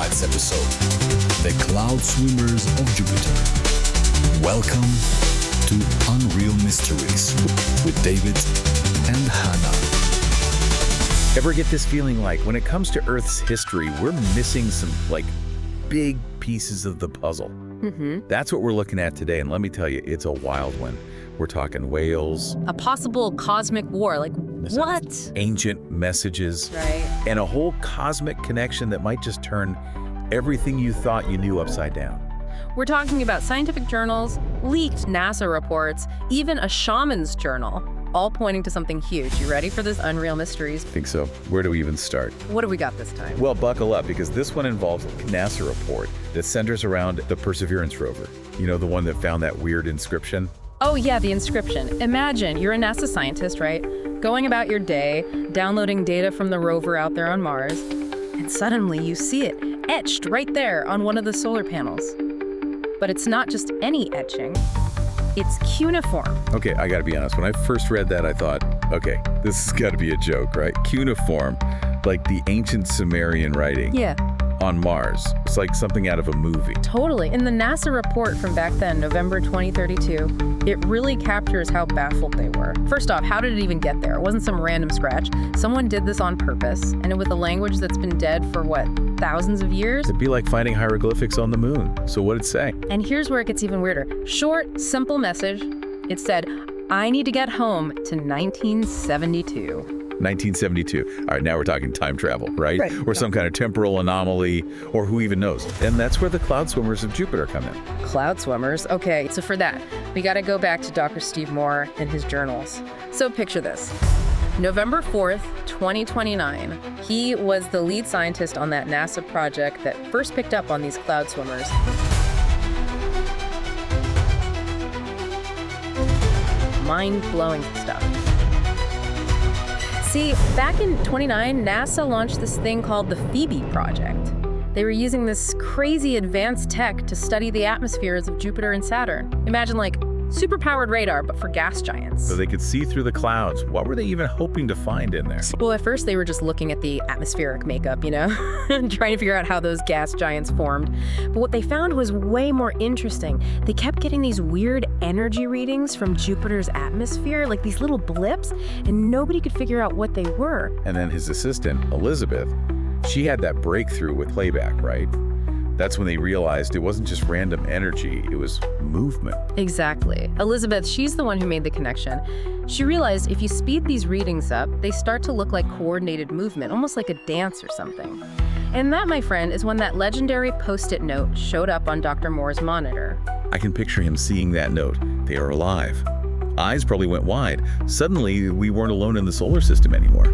tonight's episode, the cloud swimmers of Jupiter. Welcome to Unreal Mysteries with David and Hannah. Ever get this feeling like when it comes to Earth's history, we're missing some big pieces of the puzzle? That's what we're looking at today, and let me tell you, it's a wild one. We're talking whales, a possible cosmic war, what? Ancient messages, Right. And a whole cosmic connection that might just turn everything you thought you knew upside down. We're talking about scientific journals, leaked NASA reports, even a shaman's journal, all pointing to something huge. You ready for this Unreal Mysteries? I think so. Where do we even start? What do we got this time? Well, buckle up, because this one involves a NASA report that centers around the Perseverance rover. You know, the one that found that weird inscription? Oh yeah, the inscription. Imagine you're a NASA scientist, right? Going about your day, downloading data from the rover out there on Mars, and suddenly you see it etched right there on one of the solar panels. But it's not just any etching, it's cuneiform. Okay, I gotta be honest. When I first read that, I thought, okay, this has gotta be a joke, right? Cuneiform, like the ancient Sumerian writing. Yeah. On Mars. It's like something out of a movie. Totally. In the NASA report from back then, November 2032, it really captures how baffled they were. First off, how did it even get there? It wasn't some random scratch. Someone did this on purpose, and with a language that's been dead for, thousands of years? It'd be like finding hieroglyphics on the moon. So what'd it say? And here's where it gets even weirder. Short, simple message. It said, I need to get home to 1972. 1972. All right, now we're talking time travel, right? Right. Or some kind of temporal anomaly, or who even knows? And that's where the cloud swimmers of Jupiter come in. Cloud swimmers? Okay, so for that, we gotta go back to Dr. Steve Moore and his journals. So picture this. November 4th, 2029, he was the lead scientist on that NASA project that first picked up on these cloud swimmers. Mind-blowing stuff. See, back in 29, NASA launched this thing called the Phoebe Project. They were using this crazy advanced tech to study the atmospheres of Jupiter and Saturn. Imagine super-powered radar, but for gas giants. So they could see through the clouds. What were they even hoping to find in there? Well, at first they were just looking at the atmospheric makeup, trying to figure out how those gas giants formed. But what they found was way more interesting. They kept getting these weird energy readings from Jupiter's atmosphere, like these little blips, and nobody could figure out what they were. And then his assistant, Elizabeth, she had that breakthrough with playback, right? That's when they realized it wasn't just random energy, it was movement. Exactly. Elizabeth, she's the one who made the connection. She realized if you speed these readings up, they start to look like coordinated movement, almost like a dance or something. And that, my friend, is when that legendary Post-it note showed up on Dr. Moore's monitor. I can picture him seeing that note. They are alive. Eyes probably went wide. Suddenly, we weren't alone in the solar system anymore.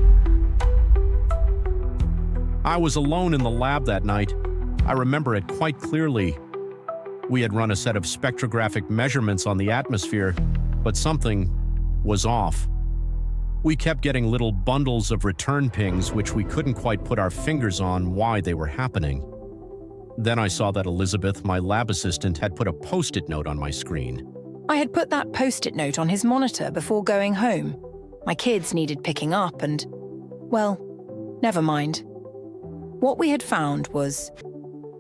I was alone in the lab that night. I remember it quite clearly. We had run a set of spectrographic measurements on the atmosphere, but something was off. We kept getting little bundles of return pings, which we couldn't quite put our fingers on why they were happening. Then I saw that Elizabeth, my lab assistant, had put a Post-it note on my screen. I had put that Post-it note on his monitor before going home. My kids needed picking up and, well, never mind. What we had found was,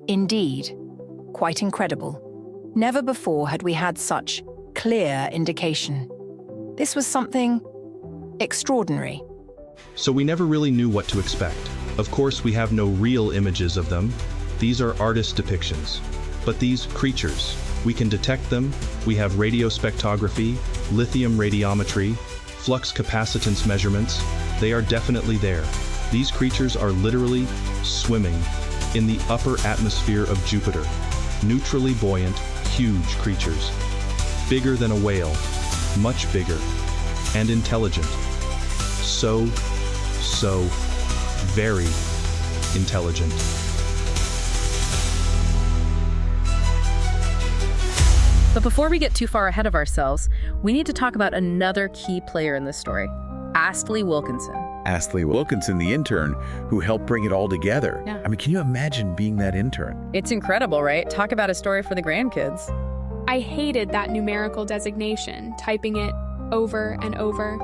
indeed, quite incredible. Never before had we had such clear indication. This was something extraordinary. So we never really knew what to expect. Of course, we have no real images of them. These are artist depictions. But these creatures, we can detect them. We have radiospectrography, lithium radiometry, flux capacitance measurements. They are definitely there. These creatures are literally swimming in the upper atmosphere of Jupiter. Neutrally buoyant, huge creatures. Bigger than a whale, much bigger, and intelligent. So very intelligent. But before we get too far ahead of ourselves, we need to talk about another key player in this story, Astley Wilkinson. Astley Wilkinson, the intern who helped bring it all together. Yeah. I mean, can you imagine being that intern? It's incredible, right? Talk about a story for the grandkids. I hated that numerical designation, typing it over and over.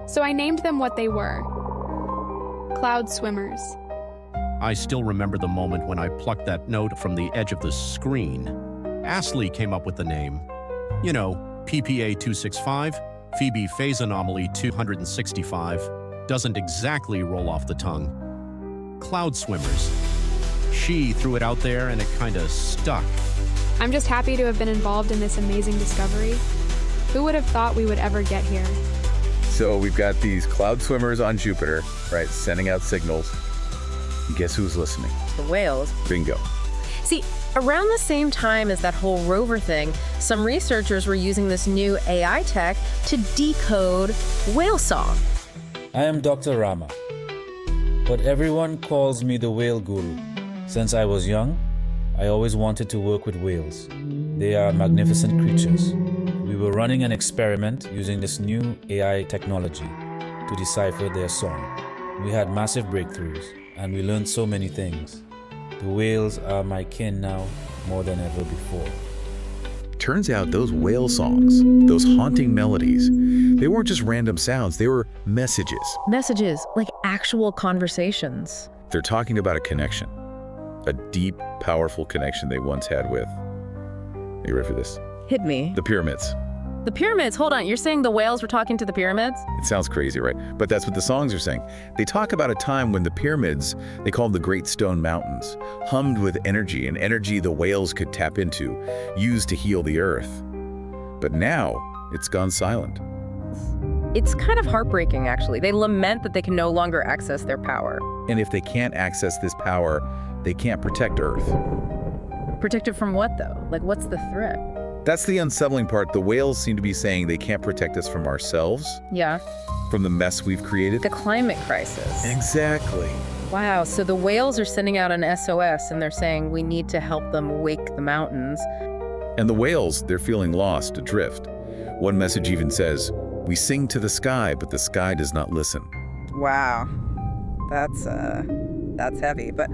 So I named them what they were. Cloud swimmers. I still remember the moment when I plucked that note from the edge of the screen. Astley came up with the name. You know, PPA 265, Phoebe phase anomaly 265. Doesn't exactly roll off the tongue. Cloud swimmers. She threw it out there and it kinda stuck. I'm just happy to have been involved in this amazing discovery. Who would have thought we would ever get here? So we've got these cloud swimmers on Jupiter, right, sending out signals. And guess who's listening? The whales. Bingo. See, around the same time as that whole rover thing, some researchers were using this new AI tech to decode whale song. I am Dr. Rama, but everyone calls me the whale guru. Since I was young, I always wanted to work with whales. They are magnificent creatures. We were running an experiment using this new AI technology to decipher their song. We had massive breakthroughs, and we learned so many things. The whales are my kin now more than ever before. Turns out those whale songs, those haunting melodies, they weren't just random sounds, they were messages. Messages, like actual conversations. They're talking about a connection, a deep, powerful connection they once had with, are you ready for this? Hit me. The pyramids. The pyramids, hold on, you're saying the whales were talking to the pyramids? It sounds crazy, right? But that's what the songs are saying. They talk about a time when the pyramids, they called the Great Stone Mountains, hummed with energy, and energy the whales could tap into, used to heal the earth. But now, it's gone silent. It's kind of heartbreaking, actually. They lament that they can no longer access their power. And if they can't access this power, they can't protect Earth. Protect it from what, though? Like, what's the threat? That's the unsettling part. The whales seem to be saying they can't protect us from ourselves, Yeah. from the mess we've created. The climate crisis. Exactly. Wow, so the whales are sending out an SOS, and they're saying we need to help them wake the mountains. And the whales, they're feeling lost, adrift. One message even says, "We sing to the sky, but the sky does not listen." Wow. That's heavy. But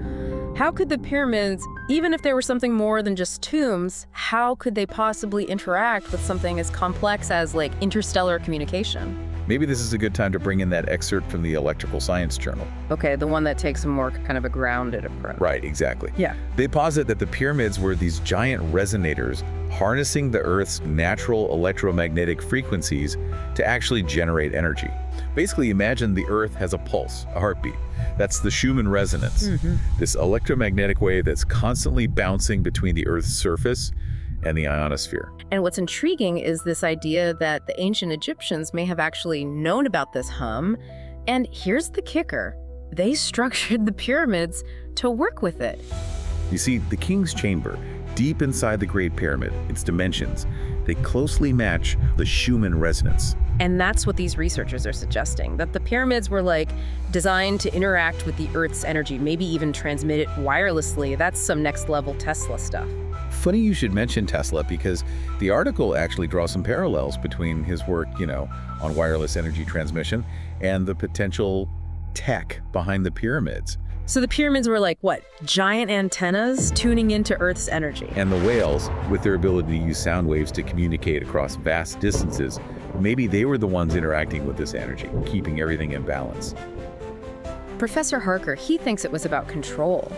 how could the pyramids, even if they were something more than just tombs, how could they possibly interact with something as complex as, like, interstellar communication? Maybe this is a good time to bring in that excerpt from the Electrical Science Journal. Okay, the one that takes a more kind of a grounded approach. Right, exactly. Yeah. They posit that the pyramids were these giant resonators harnessing the Earth's natural electromagnetic frequencies to actually generate energy. Basically, imagine the Earth has a pulse, a heartbeat. That's the Schumann resonance, this electromagnetic wave that's constantly bouncing between the Earth's surface and the ionosphere. And what's intriguing is this idea that the ancient Egyptians may have actually known about this hum. And here's the kicker. They structured the pyramids to work with it. You see, the King's Chamber, deep inside the Great Pyramid, its dimensions, they closely match the Schumann resonance. And that's what these researchers are suggesting, that the pyramids were like designed to interact with the Earth's energy, maybe even transmit it wirelessly. That's some next level Tesla stuff. Funny you should mention Tesla, because the article actually draws some parallels between his work, on wireless energy transmission and the potential tech behind the pyramids. So the pyramids were like, what, giant antennas tuning into Earth's energy? And the whales, with their ability to use sound waves to communicate across vast distances, maybe they were the ones interacting with this energy, keeping everything in balance. Professor Harker, he thinks it was about control.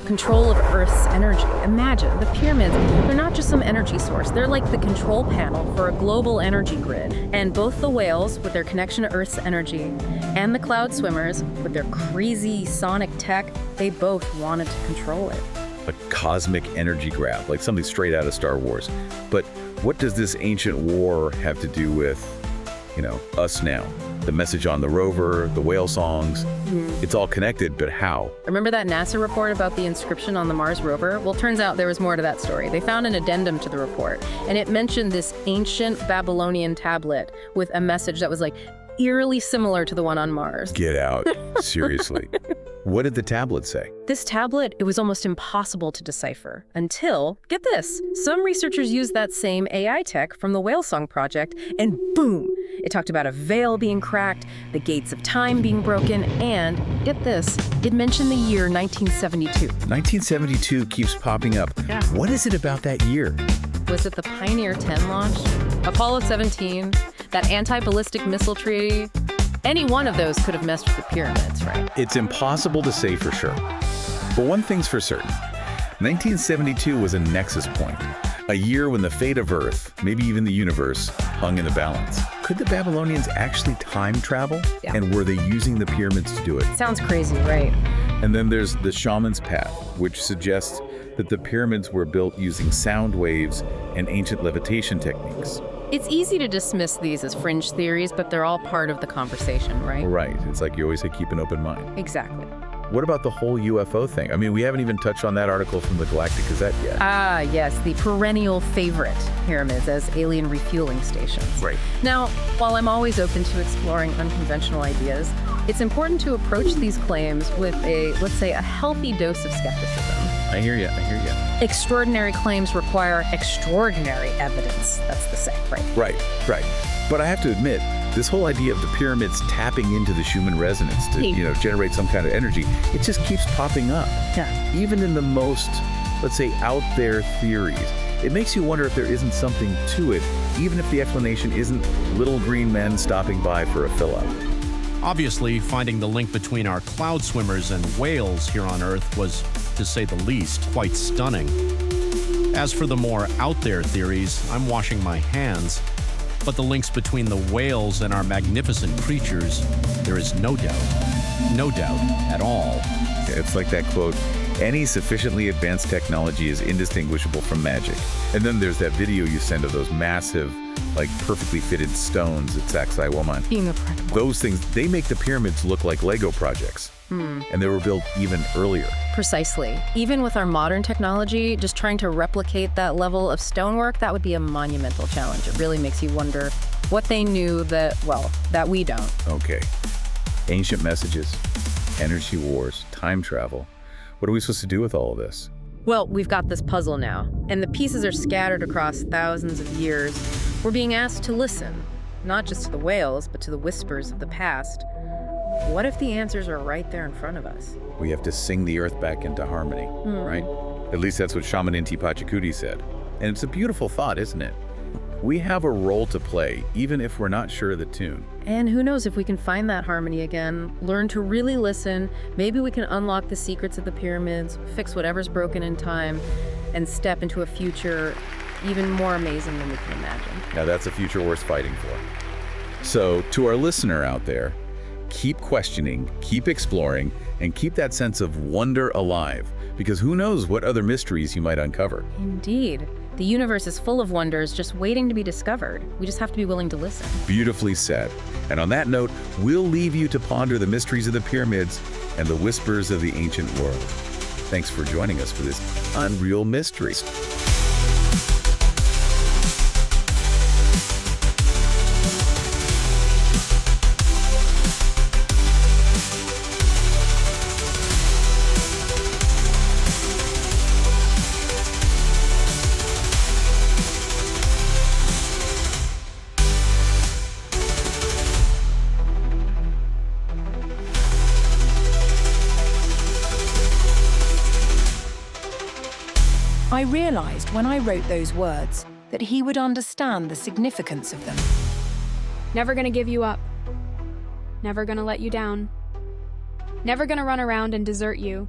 Control of Earth's energy. Imagine, the pyramids, they're not just some energy source. They're like the control panel for a global energy grid. And both the whales, with their connection to Earth's energy, and the cloud swimmers, with their crazy sonic tech, they both wanted to control it. A cosmic energy grab, like something straight out of Star Wars. But what does this ancient war have to do with, us now? The message on the rover, the whale songs, it's all connected, but how? Remember that NASA report about the inscription on the Mars rover? Well, turns out there was more to that story. They found an addendum to the report, and it mentioned this ancient Babylonian tablet with a message that was like eerily similar to the one on Mars. Get out. Seriously. What did the tablet say? This tablet, it was almost impossible to decipher until, get this, some researchers used that same AI tech from the Whale Song Project, and boom, it talked about a veil being cracked, the gates of time being broken, and, get this, it mentioned the year 1972. 1972 keeps popping up. Yeah. What is it about that year? Was it the Pioneer 10 launch? Apollo 17? That anti-ballistic missile treaty? Any one of those could have messed with the pyramids, right? It's impossible to say for sure. But one thing's for certain. 1972 was a nexus point, a year when the fate of Earth, maybe even the universe, hung in the balance. Could the Babylonians actually time travel? Yeah. And were they using the pyramids to do it? Sounds crazy, right? And then there's the shaman's path, which suggests that the pyramids were built using sound waves and ancient levitation techniques. It's easy to dismiss these as fringe theories, but they're all part of the conversation, right? Right. It's like you always say, keep an open mind. Exactly. What about the whole UFO thing? I mean, we haven't even touched on that article from the Galactic Gazette yet. Ah, yes, the perennial favorite, pyramids as alien refueling stations. Right. Now, while I'm always open to exploring unconventional ideas, it's important to approach these claims with let's say, a healthy dose of skepticism. I hear you. Extraordinary claims require extraordinary evidence. That's the saying, right? Right. But I have to admit, this whole idea of the pyramids tapping into the Schumann resonance to, generate some kind of energy, it just keeps popping up. Yeah. Even in the most, let's say, out there theories. It makes you wonder if there isn't something to it, even if the explanation isn't little green men stopping by for a fill-up. Obviously, finding the link between our cloud swimmers and whales here on Earth was, to say the least, quite stunning. As for the more out there theories, I'm washing my hands. But the links between the whales and our magnificent creatures, there is no doubt at all. It's like that quote, any sufficiently advanced technology is indistinguishable from magic. And then there's that video you send of those massive, perfectly fitted stones at Sacsayhuaman. Being a prick. Those things, they make the pyramids look like Lego projects. And they were built even earlier. Precisely. Even with our modern technology, just trying to replicate that level of stonework, that would be a monumental challenge. It really makes you wonder what they knew that we don't. Okay. Ancient messages, energy wars, time travel. What are we supposed to do with all of this? Well, we've got this puzzle now, and the pieces are scattered across thousands of years. We're being asked to listen, not just to the whales, but to the whispers of the past. What if the answers are right there in front of us? We have to sing the earth back into harmony, right? At least that's what Shaman Inti Pachacuti said. And it's a beautiful thought, isn't it? We have a role to play, even if we're not sure of the tune. And who knows if we can find that harmony again, learn to really listen, maybe we can unlock the secrets of the pyramids, fix whatever's broken in time, and step into a future even more amazing than we can imagine. Now that's a future worth fighting for. So, to our listener out there, keep questioning, keep exploring, and keep that sense of wonder alive, because who knows what other mysteries you might uncover. Indeed. The universe is full of wonders just waiting to be discovered. We just have to be willing to listen. Beautifully said. And on that note, we'll leave you to ponder the mysteries of the pyramids and the whispers of the ancient world. Thanks for joining us for this Unreal Mystery. I realized when I wrote those words that he would understand the significance of them. Never gonna give you up. Never gonna let you down. Never gonna run around and desert you.